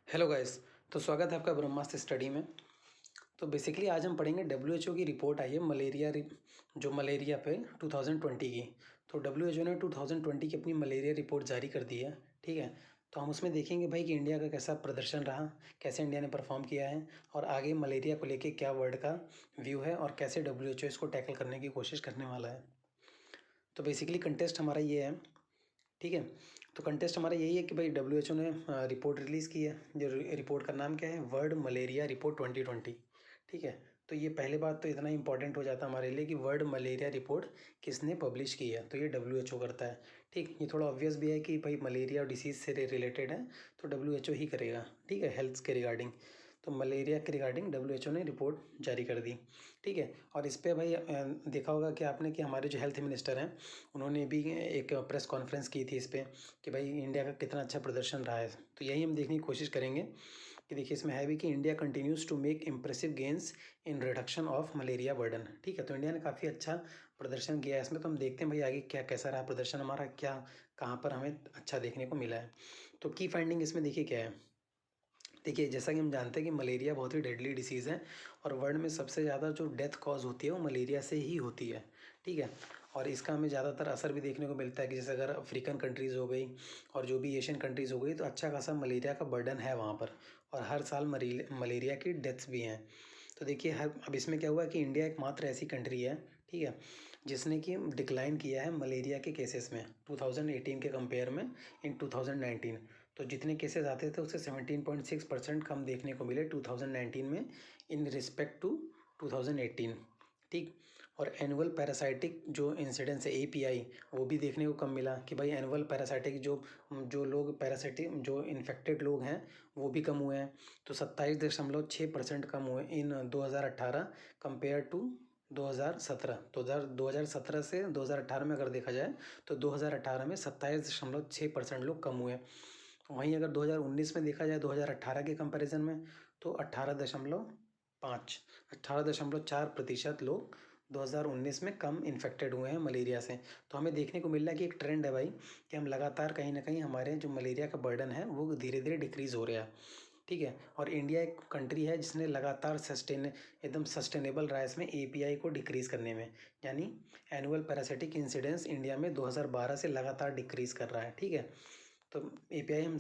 Hello guys. तो स्वागत है आपका ब्रह्मास्त्र स्टडी में। तो बेसिकली आज हम पढ़ेंगे डब्ल्यूएचओ की रिपोर्ट आई है जो मलेरिया पे 2020 की। तो डब्ल्यूएचओ ने 2020 की अपनी मलेरिया रिपोर्ट जारी कर दी है। ठीक है, तो हम उसमें देखेंगे भाई कि इंडिया का कैसा प्रदर्शन रहा, कैसे इंडिया ने परफॉर्म किया है और आगे मलेरिया को लेके क्या वर्ल्ड का व्यू है और कैसे डब्ल्यूएचओ इसको टैकल करने की कोशिश करने वाला है। तो बेसिकली कंटेस्ट हमारा ये है। ठीक है, तो कंटेस्ट हमारा यही है कि भाई डब्ल्यूएचओ ने रिपोर्ट रिलीज़ की है। जो रिपोर्ट का नाम क्या है, वर्ल्ड मलेरिया रिपोर्ट 2020। ठीक है, तो ये पहले बात तो इतना इंपॉर्टेंट हो जाता है हमारे लिए कि वर्ल्ड मलेरिया रिपोर्ट किसने पब्लिश की है, तो ये डब्ल्यूएचओ करता है। ठीक, ये थोड़ा ऑब्वियस भी है कि भाई मलेरिया और डिसीज़ से रिलेटेड है तो डब्ल्यूएचओ ही करेगा। ठीक है, हेल्थ के रिगार्डिंग। तो मलेरिया के रिगार्डिंग डब्ल्यूएचओ ने रिपोर्ट जारी कर दी। ठीक है, और इस पर भाई देखा होगा कि आपने कि हमारे जो हेल्थ मिनिस्टर हैं उन्होंने भी एक प्रेस कॉन्फ्रेंस की थी इस पर कि भाई इंडिया का कितना अच्छा प्रदर्शन रहा है। तो यही हम देखने की कोशिश करेंगे कि देखिए इसमें है भी कि India continues to make impressive gains in reduction of malaria burden. ठीक है, तो इंडिया ने काफ़ी अच्छा प्रदर्शन किया है इसमें। तो हम देखते हैं भाई आगे क्या कैसा रहा प्रदर्शन हमारा, क्या कहाँ पर हमें अच्छा देखने को मिला है। तो की फाइंडिंग इसमें देखिए क्या है। देखिए जैसा कि हम जानते हैं कि मलेरिया बहुत ही डेडली डिसीज़ है और वर्ल्ड में सबसे ज़्यादा जो डेथ कॉज होती है वो मलेरिया से ही होती है। ठीक है, और इसका हमें ज़्यादातर असर भी देखने को मिलता है कि जैसे अगर अफ्रीकन कंट्रीज़ हो गई और जो भी एशियन कंट्रीज़ हो गई तो अच्छा खासा मलेरिया का बर्डन है वहाँ पर और हर साल मलेरिया की डेथ्स भी हैं। तो देखिए अब इसमें क्या हुआ कि इंडिया एकमात्र ऐसी कंट्री है, ठीक है, जिसने कि डिक्लाइन किया है मलेरिया के केसेस में 2018 के कंपेयर में इन 2019। तो जितने केसेस आते थे उससे 17.6% कम देखने को मिले 2019 में इन रिस्पेक्ट टू 2018। ठीक, और एनुअल पैरासाइटिक जो इंसिडेंस है एपीआई वो भी देखने को कम मिला कि भाई एनुअल पैरासाइटिक जो जो लोग पैरासाइटिक जो इन्फेक्टेड लोग हैं वो भी कम हुए हैं। तो 27.6% कम हुए इन 2018 कंपेयर टू 2017। तो 2017 से 2018 में अगर देखा जाए तो 2018 में 27.6% लोग कम हुए। वहीं अगर 2019 में देखा जाए 2018 के कंपैरिजन में तो 18.4% लोग 2019 में कम इन्फेक्टेड हुए हैं मलेरिया से। तो हमें देखने को मिल रहा है कि एक ट्रेंड है भाई कि हम लगातार कहीं ना कहीं हमारे जो मलेरिया का बर्डन है वो धीरे धीरे डिक्रीज़ हो रहा है। ठीक है, और इंडिया एक कंट्री है जिसने लगातार एकदम सस्टेनेबल रहा है इसमें एपीआई को डिक्रीज़ करने में। यानी एनुअल पैरासिटिक इंसिडेंस इंडिया में 2012 से लगातार डिक्रीज़ कर रहा है। ठीक है, तो एपीआई हम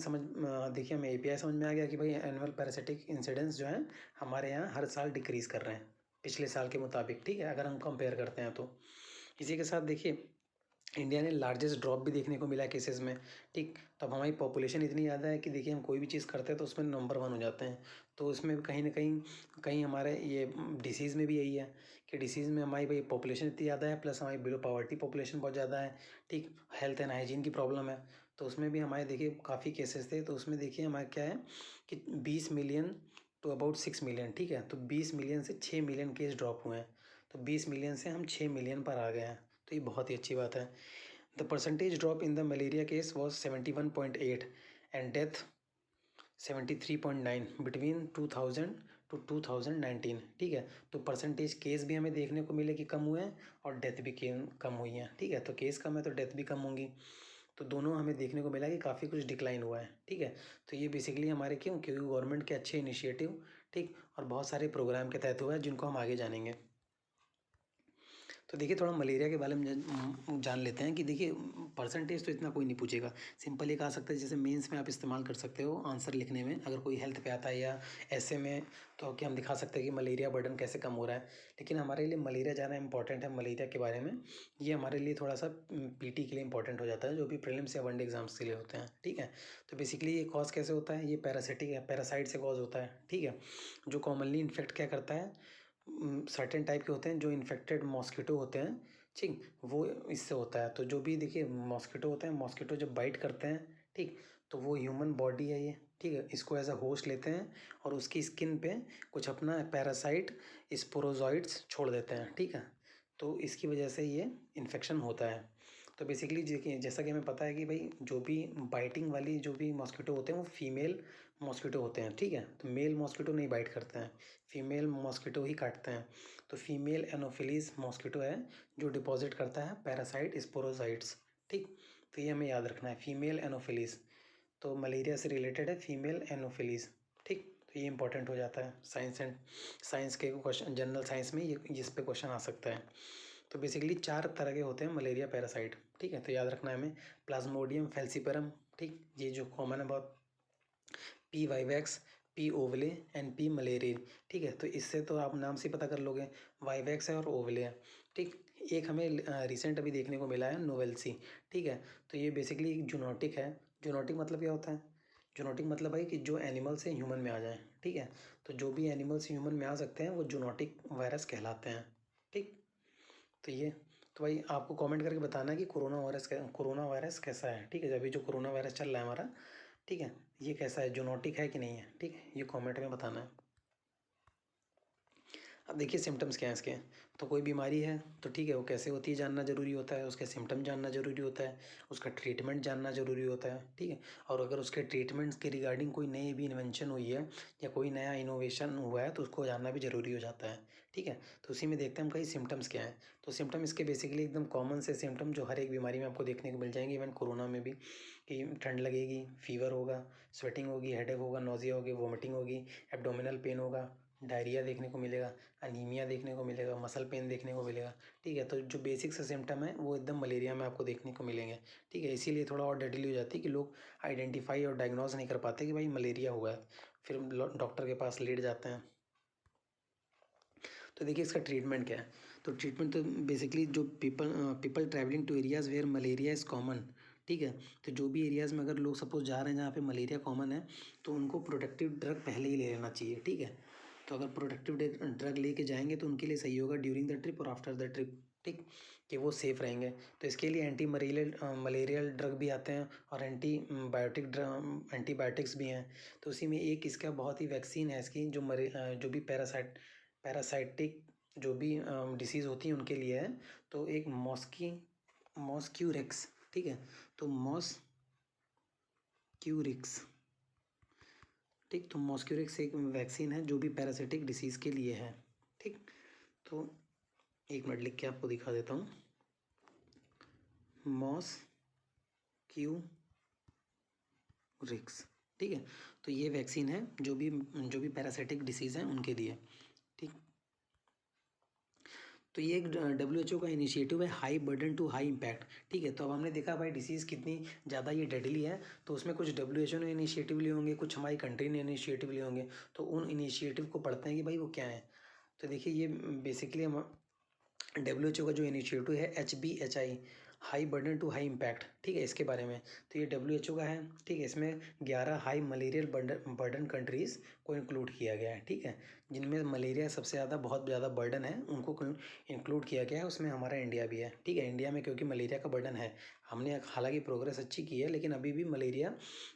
देखिए हमें एपीआई समझ में आ गया कि भाई एनुअल पैरासिटिक इंसिडेंस जो है हमारे यहाँ हर साल डिक्रीज़ कर रहे हैं पिछले साल के मुताबिक। ठीक है, अगर हम कंपेयर करते हैं तो इसी के साथ देखिए इंडिया ने लार्जेस्ट ड्रॉप भी देखने को मिला है केसेस में। ठीक, तो अब हमारी पॉपुलेशन इतनी ज़्यादा है कि देखिए हम कोई भी चीज़ करते हैं तो उसमें नंबर 1 हो जाते हैं। तो उसमें कहीं ना कहीं कहीं हमारे ये डिसीज़ में भी यही है कि डिसीज़ में हमारी भाई पॉपुलेशन इतनी ज़्यादा है प्लस हमारी बिलो पॉवर्टी पॉपुलेशन बहुत ज़्यादा है। ठीक, हेल्थ एंड हाइजीन की प्रॉब्लम है तो उसमें भी हमारे देखिए काफ़ी केसेस थे। तो उसमें देखिए हमारा क्या है कि 20 मिलियन टू अबाउट 6 मिलियन। ठीक है, तो 20 मिलियन से 6 मिलियन केस ड्रॉप हुए हैं। तो 20 मिलियन से हम 6 मिलियन पर आ गए हैं, तो ये बहुत ही अच्छी बात है। The percentage drop in the malaria case was 71.8 and death 73.9 between 2000 to 2019। ठीक है, तो परसेंटेज केस भी हमें देखने को मिले कि कम हुए हैं और डेथ भी कम हुई हैं। ठीक है, तो केस कम है तो डेथ भी कम होंगी। तो दोनों हमें देखने को मिला कि काफ़ी कुछ डिक्लाइन हुआ है। ठीक है, तो ये बेसिकली हमारे क्योंकि गवर्नमेंट के अच्छे इनिशिएटिव ठीक और बहुत सारे प्रोग्राम के तहत हुआ है जिनको हम आगे जानेंगे। तो देखिए थोड़ा मलेरिया के बारे में जान लेते हैं कि देखिए परसेंटेज तो इतना कोई नहीं पूछेगा। सिंपल ये कहा सकते हैं जैसे मेंस में आप इस्तेमाल कर सकते हो आंसर लिखने में अगर कोई हेल्थ पे आता है या ऐसे में तो कि हम दिखा सकते हैं कि मलेरिया बर्डन कैसे कम हो रहा है। लेकिन हमारे लिए मलेरिया ज़्यादा इंपॉर्टेंट है। मलेरिया के बारे में ये हमारे लिए थोड़ा सा पीटी के लिए इंपॉर्टेंट हो जाता है जो भी प्रीलिम्स या वनडे एग्जाम्स के लिए होते हैं। ठीक है, तो बेसिकली ये कॉज कैसे होता है, ये पैरासिटिक है, पैरासाइट से कॉज होता है। ठीक है, जो कॉमनली इन्फेक्ट क्या करता है, सर्टेन टाइप के होते हैं जो इन्फेक्टेड मॉस्किटो होते हैं। ठीक, वो इससे होता है। तो जो भी देखिए मॉस्किटो होते हैं, मॉस्किटो जब बाइट करते हैं ठीक तो वो ह्यूमन बॉडी है ये। ठीक है, इसको एज अ होस्ट लेते हैं और उसकी स्किन पे कुछ अपना पैरासाइट स्पोरोजॉइट्स छोड़ देते हैं। ठीक है, तो इसकी वजह से ये इन्फेक्शन होता है। तो बेसिकली जैसा कि हमें पता है कि भाई जो भी बाइटिंग वाली जो भी मॉस्किटो होते हैं वो फीमेल मॉस्किटो होते हैं। ठीक है, तो मेल मॉस्किटो नहीं बाइट करते हैं, फीमेल मॉस्किटो ही काटते हैं। तो फीमेल एनोफिलीज मॉस्किटो है जो डिपॉजिट करता है पैरासाइट स्पोरोसाइट्स। ठीक, तो ये हमें याद रखना है, फीमेल एनोफिलीज। तो मलेरिया से रिलेटेड है फीमेल एनोफिलीज, ठीक। तो ये इंपॉर्टेंट हो जाता है साइंस के क्वेश्चन, जनरल साइंस में ये इस पे क्वेश्चन आ सकता है। तो बेसिकली 4 तरह के होते हैं मलेरिया पैरासाइट, ठीक है। तो याद रखना है हमें, प्लाज्मोडियम फैल्सिपेरम, ठीक, ये जो कॉमन है बहुत, P vivax, P ओवले and P malaria, ठीक है। तो इससे तो आप नाम से पता कर लोगे, वाइवैक्स है और ओवले है, ठीक। एक हमें रिसेंट अभी देखने को मिला है नोवेल्सी, ठीक है। तो ये बेसिकली एक जूनोटिक है। जूनोटिक मतलब क्या होता है? जूनोटिक मतलब भाई कि जो एनिमल से ह्यूमन में आ जाए, ठीक है। तो जो भी एनिमल से ह्यूमन में आ सकते हैं वो जूनोटिक वायरस कहलाते हैं, ठीक। तो ये, तो भाई आपको कमेंट करके बताना है कि कोरोना वायरस कैसा है, ठीक है। अभी जो कोरोना वायरस चल रहा है हमारा, ठीक है, ये कैसा है, जूनोटिक है कि नहीं है, ठीक है, ये कमेंट में बताना है। अब देखिए सिम्टम्स क्या हैं इसके। तो कोई बीमारी है तो ठीक है, वो कैसे होती है जानना ज़रूरी होता है, उसके सिम्टम जानना ज़रूरी होता है, उसका ट्रीटमेंट जानना ज़रूरी होता है, ठीक है। और अगर उसके ट्रीटमेंट्स के रिगार्डिंग कोई नई भी इन्वेंशन हुई है या कोई नया इनोवेशन हुआ है तो उसको जानना भी ज़रूरी हो जाता है, ठीक है। तो उसी में देखते हैं हम कहीं सिम्टम्स क्या हैं। तो सिम्टम इसके बेसिकली एकदम कॉमन से सिम्टम जो हर एक बीमारी में आपको देखने को मिल जाएंगे, इवन कोरोना में भी, कि ठंड लगेगी, फीवर होगा, स्वेटिंग होगी, हेडेक होगा, नोजिया होगी, वोमिटिंग होगी, एब्डोमिनल पेन होगा, डायरिया देखने को मिलेगा, अनीमिया देखने को मिलेगा, मसल पेन देखने को मिलेगा, ठीक है। तो जो बेसिक से सिम्टम है वो एकदम मलेरिया में आपको देखने को मिलेंगे, ठीक है। इसीलिए थोड़ा और डेडली हो जाती है कि लोग आइडेंटिफाई और डायग्नोज नहीं कर पाते कि भाई मलेरिया हुआ है, फिर डॉक्टर के पास लेट जाते हैं। तो देखिए इसका ट्रीटमेंट क्या है। तो ट्रीटमेंट तो बेसिकली जो people traveling to areas where malaria is common, ठीक है। तो जो भी एरियाज़ में अगर लोग सपोज जा रहे हैं जहाँ पे मलेरिया कॉमन है तो उनको प्रोटेक्टिव ड्रग पहले ही ले लेना चाहिए, ठीक है। तो अगर प्रोटेक्टिव ड्रग लेके जाएंगे तो उनके लिए सही होगा ड्यूरिंग द ट्रिप और आफ्टर द ट्रिप, ठीक, कि वो सेफ़ रहेंगे। तो इसके लिए मलेरियल ड्रग भी आते हैं और एंटीबायोटिक्स भी हैं। तो उसी में एक इसका बहुत ही वैक्सीन है इसकी, जो भी पैरासाइटिक जो भी डिसीज़ होती है उनके लिए है। तो एक मॉस्क्यूरिक्स, ठीक है। तो मॉस्क्यूरिक्स, ठीक, तो मॉस्क्यूरिक्स एक वैक्सीन है जो भी पैरासिटिक डिसीज़ के लिए है, ठीक। तो एक मिनट लिख के आपको दिखा देता हूँ, मॉस्क्यूरिक्स, ठीक है। तो ये वैक्सीन है जो भी पैरासिटिक डिसीज़ हैं उनके लिए, ठीक। तो ये एक WHO का इनिशिएटिव है, high burden to high impact, ठीक है। तो अब हमने देखा भाई डिसीज़ कितनी ज़्यादा ये डेडली है, तो उसमें कुछ WHO ने इनिशिएटिव लिए होंगे, कुछ हमारी कंट्री ने इनिशिएटिव लिए होंगे। तो उन इनिशिएटिव को पढ़ते हैं कि भाई वो क्या है। तो देखिए ये बेसिकली हम WHO का जो इनिशिएटिव है HBHI, high burden to high impact, ठीक है, इसके बारे में। तो ये WHO का है, ठीक है। इसमें 11 हाई मलेरियल बर्डन कंट्रीज़ को इंक्लूड किया गया है, ठीक है, जिनमें मलेरिया सबसे बहुत ज़्यादा बर्डन है उनको इंक्लूड किया गया है। उसमें हमारा इंडिया भी है, ठीक है। इंडिया में क्योंकि मलेरिया का बर्डन है, हमने हालांकि प्रोग्रेस अच्छी की है लेकिन अभी भी मलेरिया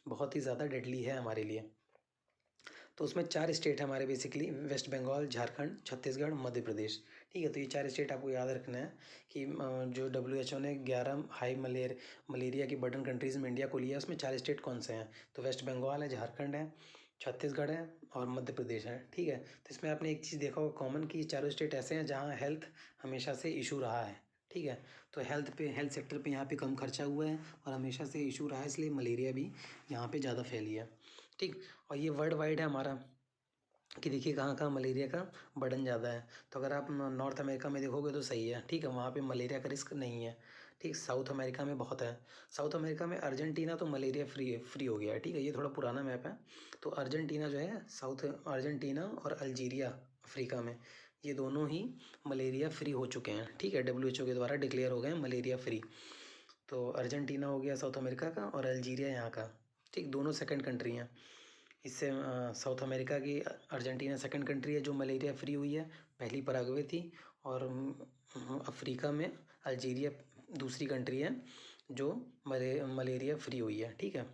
बहुत ही ज़्यादा डेडली है हमारे लिए। तो उसमें 4 स्टेट है हमारे बेसिकली, वेस्ट बंगाल, झारखंड, छत्तीसगढ़, मध्य प्रदेश, ठीक है। तो ये 4 स्टेट आपको याद रखना है कि जो WHO ने 11 हाई मलेरिया की बर्डन कंट्रीज़ में इंडिया को लिया, उसमें 4 स्टेट कौन से हैं? तो वेस्ट बंगाल है, झारखंड है, छत्तीसगढ़ है और मध्य प्रदेश है, ठीक है। तो इसमें आपने एक चीज़ देखा होगा कॉमन कि चारों स्टेट ऐसे हैं जहाँ हेल्थ हमेशा से इशू रहा है, ठीक है। तो हेल्थ सेक्टर पे यहाँ पे कम खर्चा हुआ है और हमेशा से इशू रहा है, इसलिए मलेरिया भी यहाँ पे ज़्यादा फैली है, ठीक। और ये वर्ल्ड वाइड है हमारा कि देखिए कहाँ कहाँ मलेरिया का बर्डन ज़्यादा है। तो अगर आप नॉर्थ अमेरिका में देखोगे तो सही है, ठीक है, वहाँ पे मलेरिया का रिस्क नहीं है, ठीक। साउथ अमेरिका में बहुत है। साउथ अमेरिका में अर्जेंटीना तो मलेरिया फ्री हो गया है, ठीक है। ये थोड़ा पुराना मैप है। तो अर्जेंटीना जो है, साउथ अर्जेंटीना और अल्जीरिया अफ्रीका में, ये दोनों ही मलेरिया फ्री हो चुके हैं, ठीक है। WHO के द्वारा डिक्लेयर हो गए हैं मलेरिया फ्री। तो अर्जेंटीना हो गया साउथ अमेरिका का और अल्जीरिया यहाँ का, ठीक, दोनों सेकंड कंट्री हैं। इससे साउथ अमेरिका की अर्जेंटीना सेकंड कंट्री है जो मलेरिया फ्री हुई है, पहली पराग्वे थी। और अफ्रीका में अल्जीरिया दूसरी कंट्री है जो मलेरिया फ्री हुई है, ठीक है।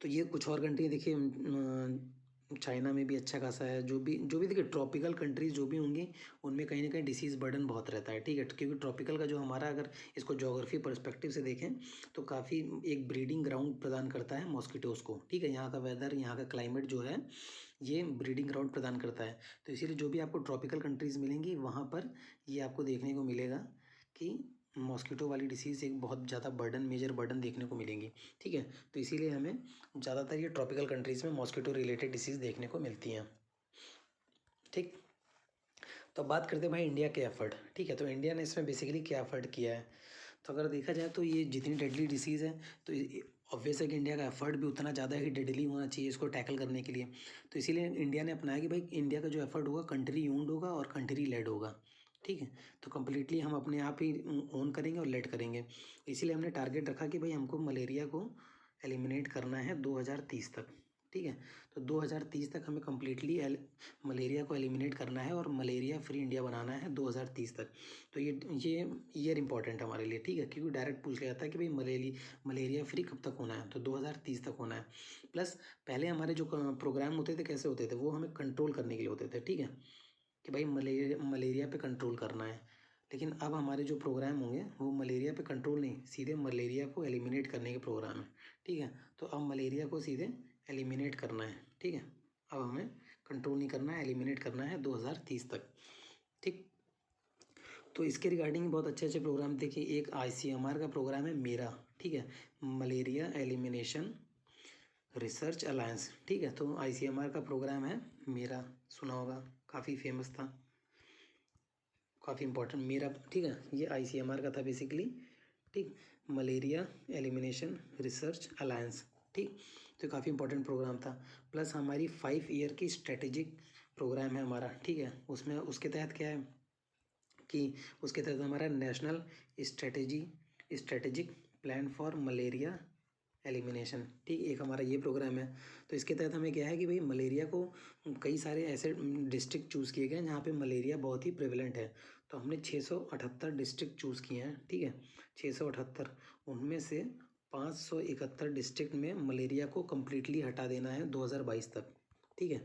तो ये कुछ और कंट्री देखिए, चाइना में भी अच्छा खासा है। जो भी देखिए ट्रॉपिकल कंट्रीज जो भी होंगी उनमें कहीं ना कहीं डिसीज़ बर्डन बहुत रहता है, ठीक है। क्योंकि ट्रॉपिकल का जो हमारा, अगर इसको ज्योग्राफी पर्सपेक्टिव से देखें तो काफ़ी एक ब्रीडिंग ग्राउंड प्रदान करता है मॉस्किटोज़ को, ठीक है। यहाँ का वेदर, यहाँ का क्लाइमेट जो है ये ब्रीडिंग ग्राउंड प्रदान करता है। तो इसीलिए जो भी आपको ट्रॉपिकल कंट्रीज़ मिलेंगी वहाँ पर ये आपको देखने को मिलेगा कि मॉस्किटो वाली डिसीज़ एक बहुत ज़्यादा मेजर बर्डन देखने को मिलेंगी, ठीक है। तो इसीलिए हमें ज़्यादातर ये ट्रॉपिकल कंट्रीज़ में मॉस्किटो रिलेटेड डिसीज़ देखने को मिलती हैं, ठीक। तो अब बात करते हैं भाई इंडिया के एफर्ट, ठीक है। तो इंडिया ने इसमें बेसिकली क्या एफर्ट किया है, तो अगर देखा जाए तो ये जितनी डेडली डिसीज़ है तो ऑब्वियस है कि इंडिया का एफर्ट भी उतना ज़्यादा ही डेडली होना चाहिए इसको टैकल करने के लिए। तो इसीलिए इंडिया ने अपनाया कि भाई इंडिया का जो एफर्ट होगा कंट्री ओन्ड होगा और कंट्री लेड होगा, ठीक है। तो कम्प्लीटली हम अपने आप ही ओन करेंगे और लेड करेंगे। इसीलिए हमने टारगेट रखा कि भाई हमको मलेरिया को एलिमिनेट करना है 2030 तक, ठीक है। तो 2030 तक हमें कम्प्लीटली मलेरिया को एलिमिनेट करना है और मलेरिया फ्री इंडिया बनाना है 2030 तक। तो ये ईयर इंपॉर्टेंट है हमारे लिए, ठीक है, क्योंकि डायरेक्ट पूछ लिया जाता है कि भाई मलेरिया फ्री कब तक होना है, तो 2030 तक होना है। प्लस पहले हमारे जो प्रोग्राम होते थे कैसे होते थे, वो हमें कंट्रोल करने के लिए होते थे, ठीक है, कि भाई मलेरिया पे कंट्रोल करना है। लेकिन अब हमारे जो प्रोग्राम होंगे वो मलेरिया पे कंट्रोल नहीं, सीधे मलेरिया को एलिमिनेट करने के प्रोग्राम है, ठीक है। तो अब मलेरिया को सीधे एलिमिनेट करना है, ठीक है। अब हमें कंट्रोल नहीं करना है, एलिमिनेट करना है 2030 तक, ठीक। तो इसके रिगार्डिंग बहुत अच्छे अच्छे प्रोग्राम देखिए, एक ICMR का प्रोग्राम है मेरा, ठीक है, मलेरिया एलिमिनेशन रिसर्च अलायंस, ठीक है। तो ICMR का प्रोग्राम है मेरा, सुना होगा, काफ़ी फेमस था, काफ़ी इंपॉर्टेंट मेरा, ठीक है। ये ICMR का था बेसिकली, ठीक, मलेरिया एलिमिनेशन रिसर्च अलायंस, ठीक। तो काफ़ी इंपॉर्टेंट प्रोग्राम था। प्लस हमारी 5 ईयर की स्ट्रेटेजिक प्रोग्राम है हमारा, ठीक है। उसमें उसके तहत क्या है कि उसके तहत हमारा national strategic plan for malaria elimination, ठीक, एक हमारा ये प्रोग्राम है। तो इसके तहत हमें क्या है कि भाई मलेरिया को कई सारे ऐसे डिस्ट्रिक्ट चूज़ किए गए हैं जहाँ पे मलेरिया बहुत ही प्रेवलेंट है। तो हमने 678 डिस्ट्रिक्ट चूज़ किए हैं, ठीक है, 678। उनमें से 571 डिस्ट्रिक्ट में मलेरिया को कम्प्लीटली हटा देना है 2022 तक, ठीक है।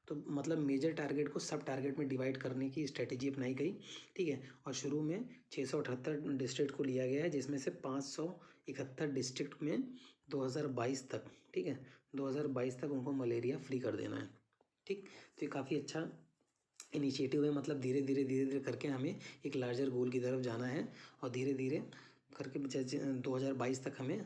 तो मतलब मेजर टारगेट को सब टारगेट में डिवाइड करने की स्ट्रेटेजी अपनाई गई, ठीक है। और शुरू में 678 डिस्ट्रिक्ट को लिया गया है, जिसमें से 571 डिस्ट्रिक्ट में 2022 तक, ठीक है, 2022 तक उनको मलेरिया फ्री कर देना है, ठीक। तो ये काफ़ी अच्छा इनिशिएटिव है, मतलब धीरे धीरे करके हमें एक लार्जर गोल की तरफ जाना है और धीरे धीरे करके 2022 तक हमें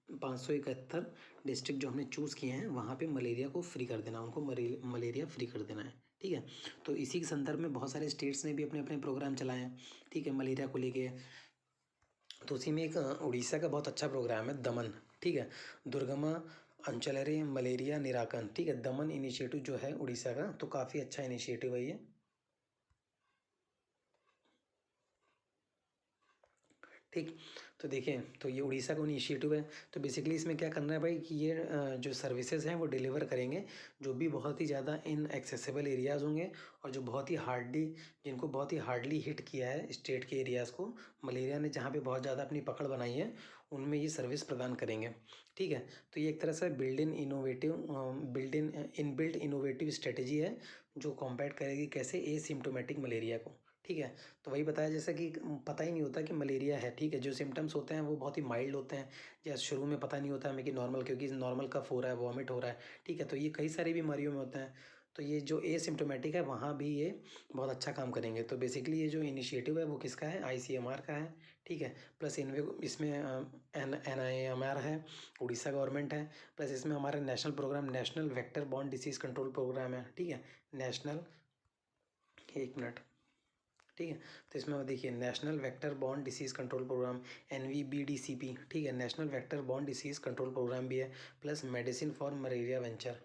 571 डिस्ट्रिक्ट जो हमने चूज़ किए हैं वहाँ पे मलेरिया को फ्री कर देना, उनको मलेरिया फ्री कर देना है, ठीक है। तो इसी के संदर्भ में बहुत सारे स्टेट्स ने भी अपने अपने प्रोग्राम चलाए हैं, ठीक है, मलेरिया को लेके। तो उसी में एक उड़ीसा का बहुत अच्छा प्रोग्राम है दमन, ठीक है, दुर्गमा अंचलरे मलेरिया निराकरण, ठीक है, दमन इनिशिएटिव जो है उड़ीसा का, तो काफ़ी अच्छा इनिशिएटिव है ये, ठीक। तो देखिए, तो ये उड़ीसा का इनिशिएटिव है। तो बेसिकली इसमें क्या करना है भाई कि ये जो सर्विसेज हैं वो डिलीवर करेंगे जो भी बहुत ही ज़्यादा इनएक्सेसिबल एरियाज़ होंगे और जो बहुत ही हार्डली जिनको बहुत ही हार्डली हिट किया है स्टेट के एरियाज़ को मलेरिया ने, जहाँ पे बहुत ज़्यादा अपनी पकड़ बनाई है, उनमें ये सर्विस प्रदान करेंगे, ठीक है। तो ये एक तरह से बिल्ट इनोवेटिव स्ट्रेटेजी है जो कॉम्बैट करेगी कैसे एसिम्प्टोमेटिक मलेरिया को, ठीक है। तो वही बताया जैसा कि पता ही नहीं होता कि मलेरिया है, ठीक है, जो सिम्टम्स होते हैं वो बहुत ही माइल्ड होते हैं, या शुरू में पता नहीं होता हमें कि नॉर्मल, क्योंकि नॉर्मल कफ हो रहा है, वॉमिट हो रहा है, ठीक है। तो ये कई सारी बीमारियों में होता है। तो ये जो एसिम्प्टोमेटिक है वहाँ भी ये बहुत अच्छा काम करेंगे। तो बेसिकली ये जो इनिशिएटिव है वो किसका है, ICMR का है, ठीक है। प्लस इसमें NIMR है, उड़ीसा गवर्नमेंट है। प्लस इसमें हमारा national program national vector borne disease control program है, ठीक है, नेशनल, एक मिनट, ठीक है। तो इसमें देखिए national vector borne disease control program NVBDCP, ठीक है, national vector borne disease control program भी है। Plus medicine for malaria venture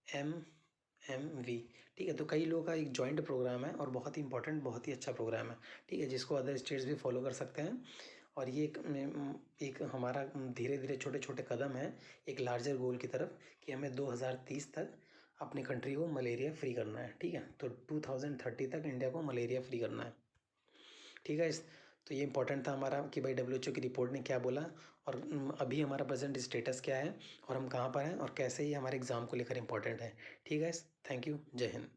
MMV, ठीक है। तो कई लोगों का एक जॉइंट प्रोग्राम है और बहुत ही इंपॉर्टेंट, बहुत ही अच्छा प्रोग्राम है, ठीक है, जिसको अदर स्टेट्स भी फॉलो कर सकते हैं। और ये एक हमारा धीरे धीरे छोटे छोटे कदम है एक लार्जर गोल की तरफ कि हमें 2030 तक अपनी कंट्री को मलेरिया फ्री करना है, ठीक है। तो 2030 तक इंडिया को मलेरिया फ्री करना है, ठीक है। तो ये इंपॉर्टेंट था हमारा कि भाई WHO की रिपोर्ट ने क्या बोला और अभी हमारा प्रेजेंट स्टेटस क्या है और हम कहाँ पर हैं और कैसे ये हमारे एग्ज़ाम को लेकर इंपॉर्टेंट है, ठीक है। थैंक यू, जय हिंद।